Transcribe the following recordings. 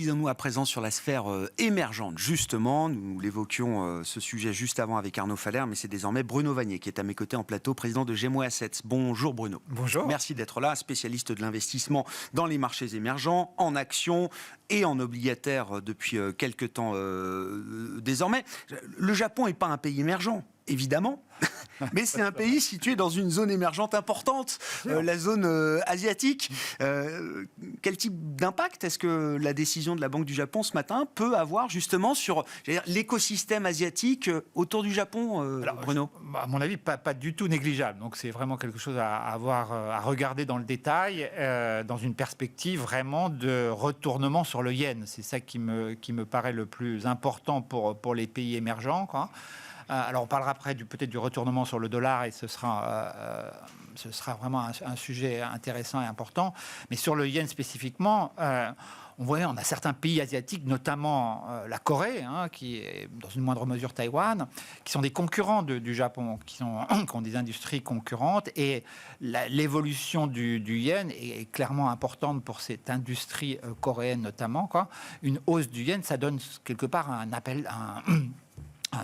Focalisons-nous à présent sur la sphère émergente. Justement, nous l'évoquions ce sujet juste avant avec Arnaud Faller, mais c'est désormais Bruno Vanier qui est à mes côtés en plateau, président de Gemmo Assets. Bonjour Bruno. Bonjour. Merci d'être là, spécialiste de l'investissement dans les marchés émergents, en actions et en obligataires depuis quelques temps désormais. Le Japon n'est pas un pays émergent, évidemment, mais c'est un pays situé dans une zone émergente importante, la zone asiatique. Quel type d'impact est-ce que la décision de la Banque du Japon ce matin peut avoir justement sur l'écosystème asiatique autour du Japon, Bruno ? À mon avis, pas du tout négligeable. Donc c'est vraiment quelque chose à regarder dans le détail, dans une perspective vraiment de retournement sur le yen. C'est ça qui me paraît le plus important pour les pays émergents, quoi. Alors on parlera après peut-être du retournement sur le dollar et ce sera vraiment un sujet intéressant et important. Mais sur le yen spécifiquement, on a certains pays asiatiques, notamment la Corée, qui est dans une moindre mesure Taïwan, qui sont des concurrents du Japon, qui ont des industries concurrentes. Et l'évolution du yen est clairement importante pour cette industrie coréenne notamment, quoi. Une hausse du yen, ça donne quelque part un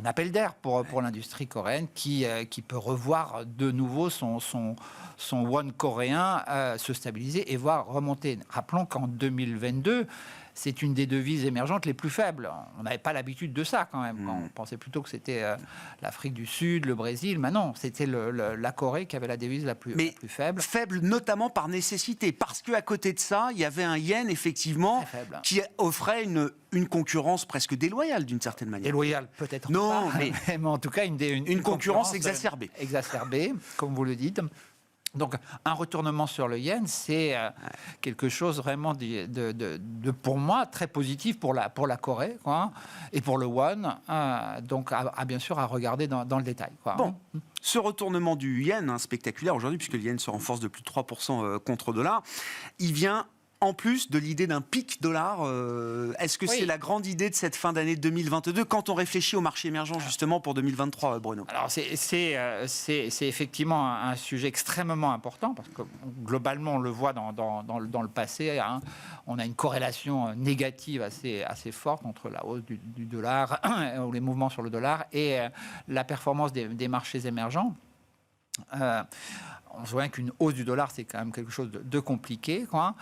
appel d'air pour l'industrie coréenne qui peut revoir de nouveau son won coréen se stabiliser et voir remonter. Rappelons qu'en 2022, c'est une des devises émergentes les plus faibles. On n'avait pas l'habitude de ça quand même. On pensait plutôt que c'était l'Afrique du Sud, le Brésil. Mais non, c'était la Corée qui avait la devise la plus faible. Faible notamment par nécessité. Parce qu'à côté de ça, il y avait un yen, effectivement, qui offrait une concurrence presque déloyale d'une certaine manière. Déloyale, peut-être non, pas. Mais en tout cas, une concurrence exacerbée. Exacerbée, comme vous le dites. Donc, un retournement sur le yen, c'est quelque chose vraiment pour moi, très positif pour la Corée, quoi, et pour le won. Donc, bien sûr, à regarder dans le détail, quoi. Bon, ce retournement du yen, spectaculaire aujourd'hui, puisque le yen se renforce de plus de 3% contre le dollar, il vient en plus de l'idée d'un pic dollar. Est-ce que c'est la grande idée de cette fin d'année 2022 quand on réfléchit au marché émergent justement pour 2023, Bruno ? Alors c'est effectivement un sujet extrêmement important parce que globalement on le voit dans le passé. On a une corrélation négative assez forte entre la hausse du dollar ou les mouvements sur le dollar et la performance des marchés émergents. On se voit qu'une hausse du dollar, c'est quand même quelque chose de compliqué, quoi.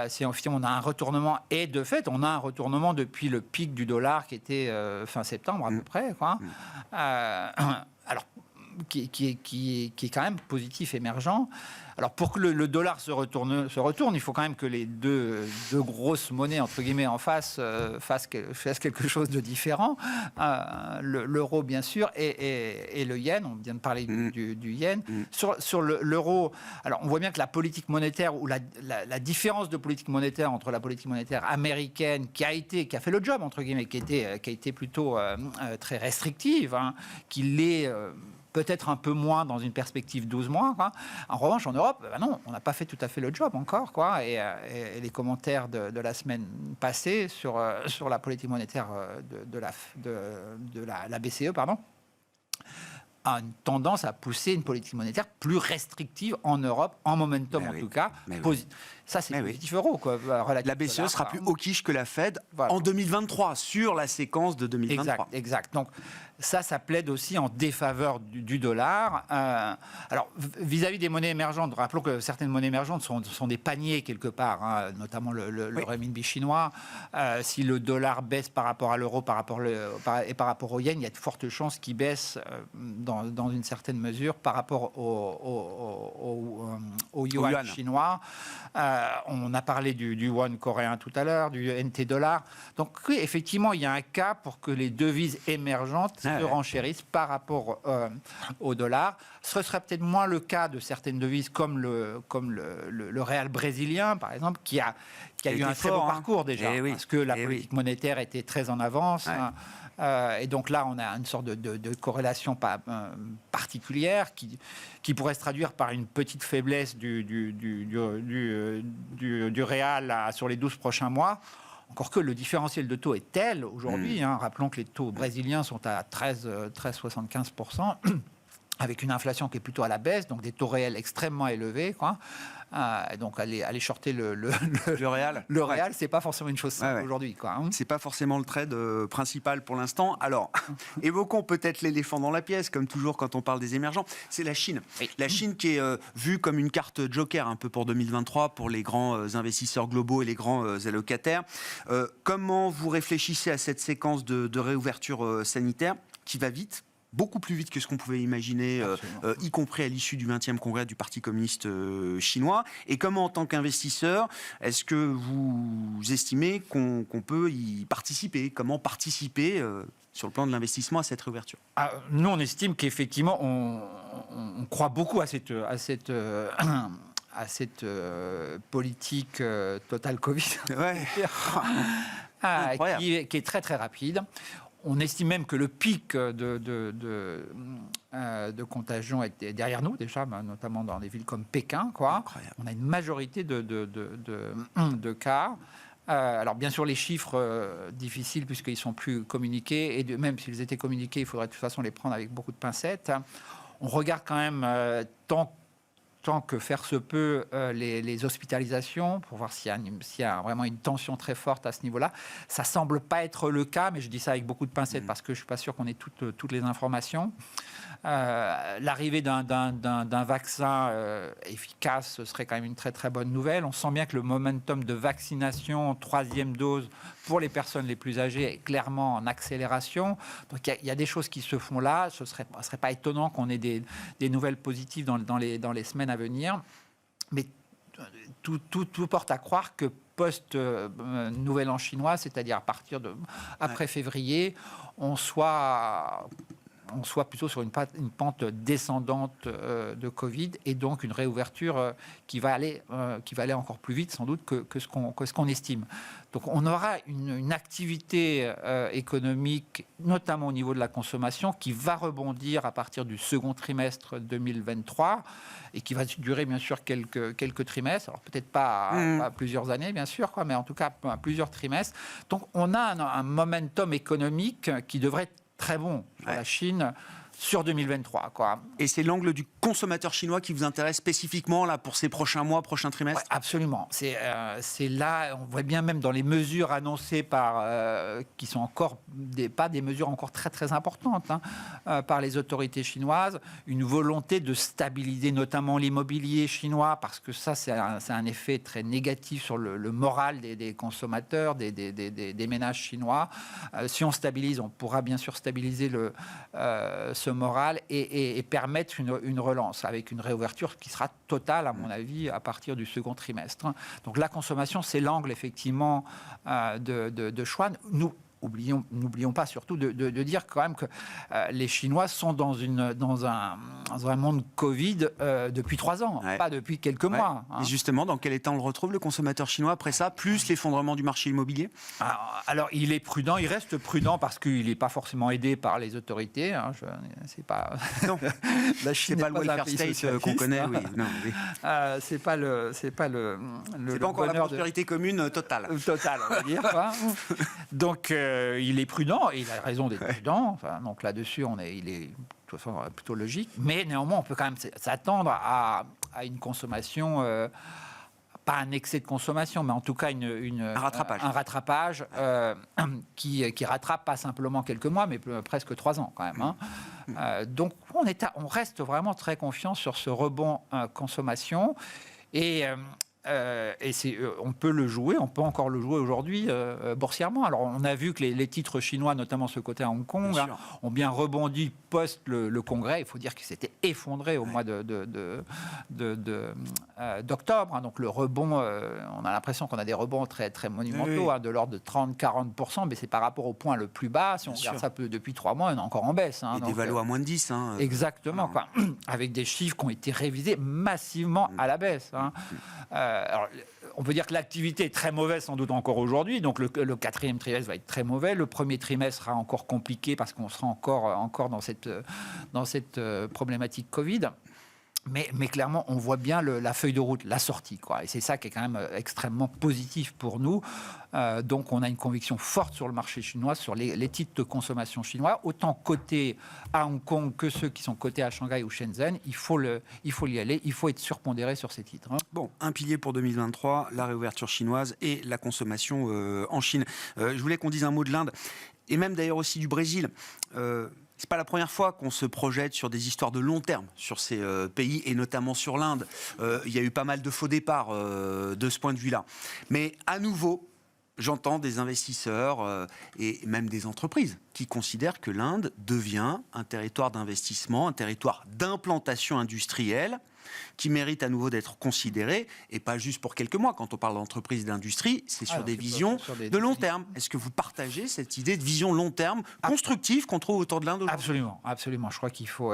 Si on a un retournement, et de fait, on a un retournement depuis le pic du dollar qui était fin septembre à peu près, quoi. Alors, qui est quand même positif, émergent. Alors, pour que le dollar se retourne, il faut quand même que les deux grosses monnaies, entre guillemets, en face, fassent quelque chose de différent. L'euro, bien sûr, et le yen. On vient de parler du yen. Sur l'euro, alors, on voit bien que la politique monétaire, ou la différence de politique monétaire entre la politique monétaire américaine, qui a fait le job, entre guillemets, qui a été plutôt très restrictive, qui l'est... peut-être un peu moins dans une perspective 12 mois. Quoi. En revanche, en Europe, non, on n'a pas fait tout à fait le job encore. Quoi. Et les commentaires de la semaine passée sur la politique monétaire de la BCE, a une tendance à pousser une politique monétaire plus restrictive en Europe, en momentum en tout cas. Ça, c'est positif euro. Quoi, la BCE sera plus hawkish que la Fed en 2023, sur la séquence de 2023. Exact. Donc, ça plaide aussi en défaveur du dollar. Alors, vis-à-vis des monnaies émergentes, rappelons que certaines monnaies émergentes sont des paniers quelque part, notamment le renminbi chinois. Si le dollar baisse par rapport à l'euro, par rapport au yen, il y a de fortes chances qu'il baisse dans une certaine mesure par rapport au yuan chinois. On a parlé du won coréen tout à l'heure, du NT dollar. Donc, oui, effectivement, il y a un cas pour que les devises émergentes se renchérissent par rapport au dollar. Ce serait peut-être moins le cas de certaines devises comme le réal brésilien, par exemple, qui a eu un très beau parcours déjà, parce que la politique monétaire était très en avance. Et donc là, on a une sorte de corrélation particulière qui pourrait se traduire par une petite faiblesse du réal sur les 12 prochains mois. Encore que le différentiel de taux est tel aujourd'hui. Rappelons que les taux brésiliens sont à 13,75%. avec une inflation qui est plutôt à la baisse, donc des taux réels extrêmement élevés, quoi. Donc aller shorter le Real. Le Real, c'est pas forcément une chose simple aujourd'hui, quoi. C'est pas forcément le trade principal pour l'instant. Alors, évoquons peut-être l'éléphant dans la pièce, comme toujours quand on parle des émergents. C'est la Chine. Oui. La Chine qui est vue comme une carte joker un peu pour 2023 pour les grands investisseurs globaux et les grands allocataires. Comment vous réfléchissez à cette séquence de réouverture sanitaire qui va vite? Beaucoup plus vite que ce qu'on pouvait imaginer, y compris à l'issue du 20e congrès du Parti communiste chinois. Et comment, en tant qu'investisseur, est-ce que vous estimez qu'on peut y participer? Comment participer sur le plan de l'investissement à cette réouverture? Nous, on estime qu'effectivement, on croit beaucoup à cette politique totale Covid, qui est très très rapide. On estime même que le pic de contagion est derrière nous déjà, notamment dans des villes comme Pékin, quoi. On a une majorité de cas. Alors bien sûr les chiffres difficiles puisqu'ils sont plus communiqués, et même s'ils étaient communiqués, il faudrait de toute façon les prendre avec beaucoup de pincettes. On regarde quand même tant que faire se peut les hospitalisations pour voir s'il y a vraiment une tension très forte à ce niveau-là. Ça semble pas être le cas, mais je dis ça avec beaucoup de pincettes parce que je suis pas sûr qu'on ait toutes les informations. L'arrivée d'un vaccin efficace, ce serait quand même une très très bonne nouvelle. On sent bien que le momentum de vaccination, 3e dose pour les personnes les plus âgées, est clairement en accélération. Donc il y a des choses qui se font là. Ce serait pas étonnant qu'on ait des nouvelles positives dans les semaines à venir. Mais tout porte à croire que post-Nouvel An chinois, c'est-à-dire à partir après février, on soit plutôt sur une pente descendante de Covid, et donc une réouverture qui va aller encore plus vite sans doute que ce qu'on estime. Donc on aura une activité économique, notamment au niveau de la consommation, qui va rebondir à partir du second trimestre 2023 et qui va durer bien sûr quelques trimestres, alors peut-être pas à plusieurs années bien sûr, mais en tout cas à plusieurs trimestres. Donc on a un momentum économique qui devrait être très bon sur la Chine sur 2023, quoi. Et c'est l'angle du consommateur chinois qui vous intéresse spécifiquement là pour ces prochains mois, prochains trimestres? Absolument. C'est là, on voit bien même dans les mesures annoncées qui sont encore pas des mesures encore très très importantes par les autorités chinoises, une volonté de stabiliser notamment l'immobilier chinois, parce que ça c'est un effet très négatif sur le moral des consommateurs, des ménages chinois. Si on stabilise, on pourra bien sûr stabiliser ce moral et permettre une relance avec une réouverture qui sera totale, à mon avis, à partir du second trimestre. Donc la consommation, c'est l'angle effectivement de choix. N'oublions pas surtout de dire quand même que les Chinois sont dans un monde Covid depuis 3 ans, pas depuis quelques mois. Et justement, dans quel état on le retrouve, le consommateur chinois, après ça, plus l'effondrement du marché immobilier? Alors, il est prudent, il reste prudent parce qu'il n'est pas forcément aidé par les autorités. C'est pas... Non, la Chine c'est pas le welfare state qu'on connaît. Oui. Non, oui. C'est pas encore la prospérité commune totale. Totale, on va dire. Donc, il est prudent, et il a raison d'être prudent. Donc là-dessus, il est de toute façon plutôt logique. Mais néanmoins, on peut quand même s'attendre à une consommation, pas un excès de consommation, mais en tout cas un rattrapage qui rattrape pas simplement quelques mois, mais presque 3 ans quand même. Donc on reste vraiment très confiant sur ce rebond consommation. On peut le jouer, on peut encore le jouer aujourd'hui boursièrement. Alors on a vu que les titres chinois, notamment ceux cotés à Hong Kong, ont bien rebondi post le congrès. Il faut dire qu'ils s'étaient effondrés au mois d'octobre. Donc le rebond, on a l'impression qu'on a des rebonds très, très monumentaux, de l'ordre de 30-40%, mais c'est par rapport au point le plus bas. Si on regarde ça depuis 3 mois, on est encore en baisse. Et des valos à moins de 10. Exactement, avec des chiffres qui ont été révisés massivement à la baisse. Alors, on peut dire que l'activité est très mauvaise sans doute encore aujourd'hui, donc le 4e trimestre va être très mauvais, le 1er trimestre sera encore compliqué parce qu'on sera encore dans cette problématique Covid. Mais clairement, on voit bien la feuille de route, la sortie, quoi. Et c'est ça qui est quand même extrêmement positif pour nous. Donc, on a une conviction forte sur le marché chinois, sur les titres de consommation chinois, autant cotés à Hong Kong que ceux qui sont cotés à Shanghai ou Shenzhen. Il faut y aller, il faut être surpondéré sur ces titres. Bon, un pilier pour 2023, la réouverture chinoise et la consommation en Chine. Je voulais qu'on dise un mot de l'Inde, et même d'ailleurs aussi du Brésil. C'est pas la première fois qu'on se projette sur des histoires de long terme sur ces pays, et notamment sur l'Inde. Il y a eu pas mal de faux départs de ce point de vue-là. Mais à nouveau, j'entends des investisseurs et même des entreprises qui considèrent que l'Inde devient un territoire d'investissement, un territoire d'implantation industrielle qui mérite à nouveau d'être considéré, et pas juste pour quelques mois. Quand on parle d'entreprise et d'industrie, c'est sur des visions de long terme. Est-ce que vous partagez cette idée de vision long terme constructive qu'on trouve autour de l'Inde aujourd'hui ? Absolument, absolument. Je crois qu'il faut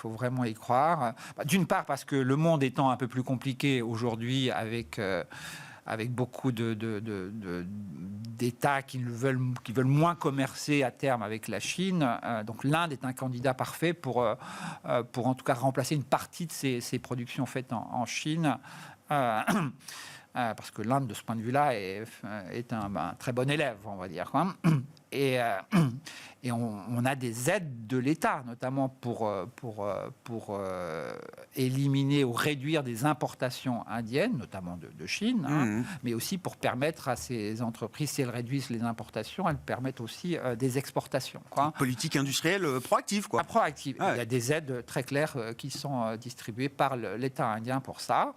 vraiment y croire. D'une part parce que le monde étant un peu plus compliqué aujourd'hui avec beaucoup d'États qui veulent moins commercer à terme avec la Chine. Donc l'Inde est un candidat parfait pour en tout cas remplacer une partie de ces productions faites en Chine. Parce que l'Inde, de ce point de vue-là, est un très bon élève, on va dire. Et on a des aides de l'État, notamment pour éliminer ou réduire des importations indiennes, notamment de Chine, mais aussi pour permettre à ces entreprises, si elles réduisent les importations, elles permettent aussi des exportations. Une politique industrielle proactive, quoi. Proactive. Il y a des aides très claires qui sont distribuées par l'État indien pour ça.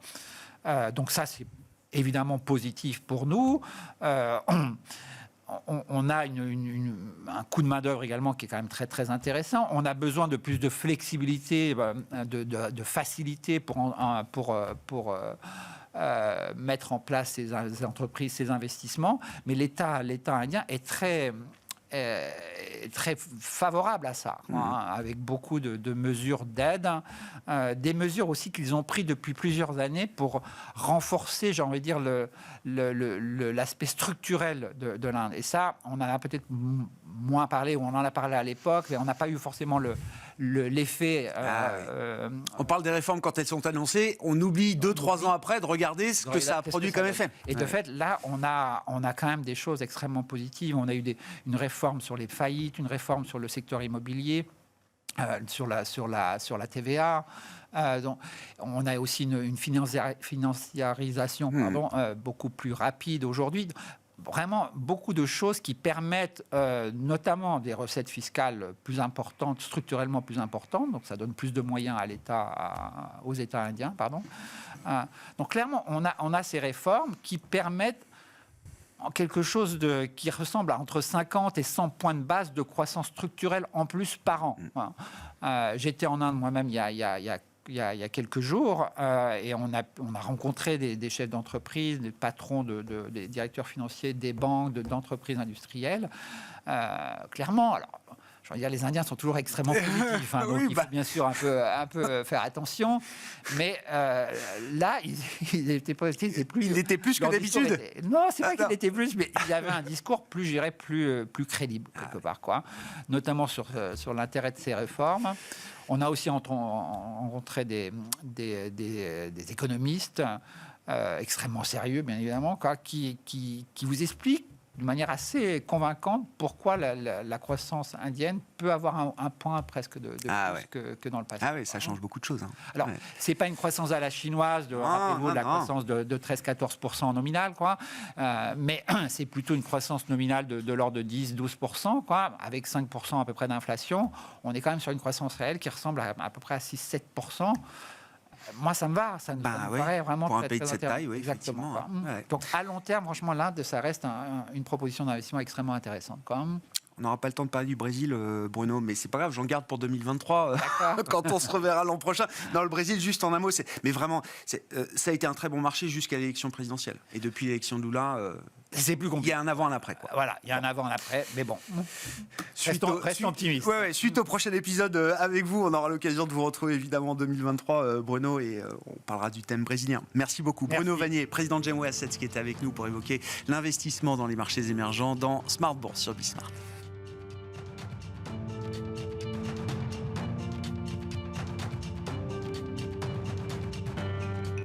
Donc ça, c'est évidemment positif pour nous. On a un coût de main-d'œuvre également qui est quand même très, très intéressant. On a besoin de plus de flexibilité, de facilité pour mettre en place ces entreprises, ces investissements. Mais l'État indien est très favorable à ça, avec beaucoup de mesures d'aide, des mesures aussi qu'ils ont prises depuis plusieurs années pour renforcer, j'ai envie de dire, l'aspect structurel de l'Inde. Et ça, on en a peut-être moins parlé, ou on en a parlé à l'époque, mais on n'a pas eu forcément l'effet. On parle des réformes quand elles sont annoncées, on oublie 2-3 ans après de regarder ce que ça a produit comme effet. Et de fait, là, on a quand même des choses extrêmement positives. On a eu une réforme sur les faillites, une réforme sur le secteur immobilier, sur la TVA. Donc, on a aussi une financiarisation beaucoup plus rapide aujourd'hui. Vraiment beaucoup de choses qui permettent notamment des recettes fiscales plus importantes, structurellement plus importantes. Donc ça donne plus de moyens à aux États indiens. Donc clairement, on a ces réformes qui permettent quelque chose qui ressemble à entre 50 et 100 points de base de croissance structurelle en plus par an. J'étais en Inde moi-même il y a quelques jours et on a rencontré des chefs d'entreprise, des patrons, des directeurs financiers, des banques, d'entreprises industrielles. Clairement, alors, je veux dire, les Indiens sont toujours extrêmement positifs, donc il faut bien sûr un peu faire attention. Mais là, ils étaient positifs. Il était plus que d'habitude. Non, c'est pas qu'il était plus, mais il y avait un discours plus, je dirais, plus crédible quelque part, notamment sur l'intérêt de ces réformes. On a aussi rencontré des économistes extrêmement sérieux, bien évidemment, qui vous expliquent de manière assez convaincante pourquoi la croissance indienne peut avoir un point presque de plus que dans le passé. Ah oui, ça change beaucoup de choses. Alors, c'est pas une croissance à la chinoise, rappelez-vous, la croissance de 13-14% nominale, mais c'est plutôt une croissance nominale de l'ordre de 10-12%, avec 5% à peu près d'inflation. On est quand même sur une croissance réelle qui ressemble à peu près à 6-7%. Moi, ça me va, ça me paraît vraiment pour très, un pays de cette taille, oui, exactement. Ouais. Donc, à long terme, franchement, l'Inde, ça reste une proposition d'investissement extrêmement intéressante. On n'aura pas le temps de parler du Brésil, Bruno, mais c'est pas grave, j'en garde pour 2023 quand on se reverra l'an prochain. Non, le Brésil, juste en un mot, mais vraiment, ça a été un très bon marché jusqu'à l'élection présidentielle. Et depuis l'élection de Lula, c'est plus compliqué. Il y a un avant, un après. Voilà, il y a un avant, un après, mais bon. Restons optimistes. Suite au prochain épisode avec vous, on aura l'occasion de vous retrouver évidemment en 2023, Bruno, et on parlera du thème brésilien. Merci beaucoup. Merci. Bruno Vanier, président de GEMO Assets, qui était avec nous pour évoquer l'investissement dans les marchés émergents dans Smart Bourse sur Bismart.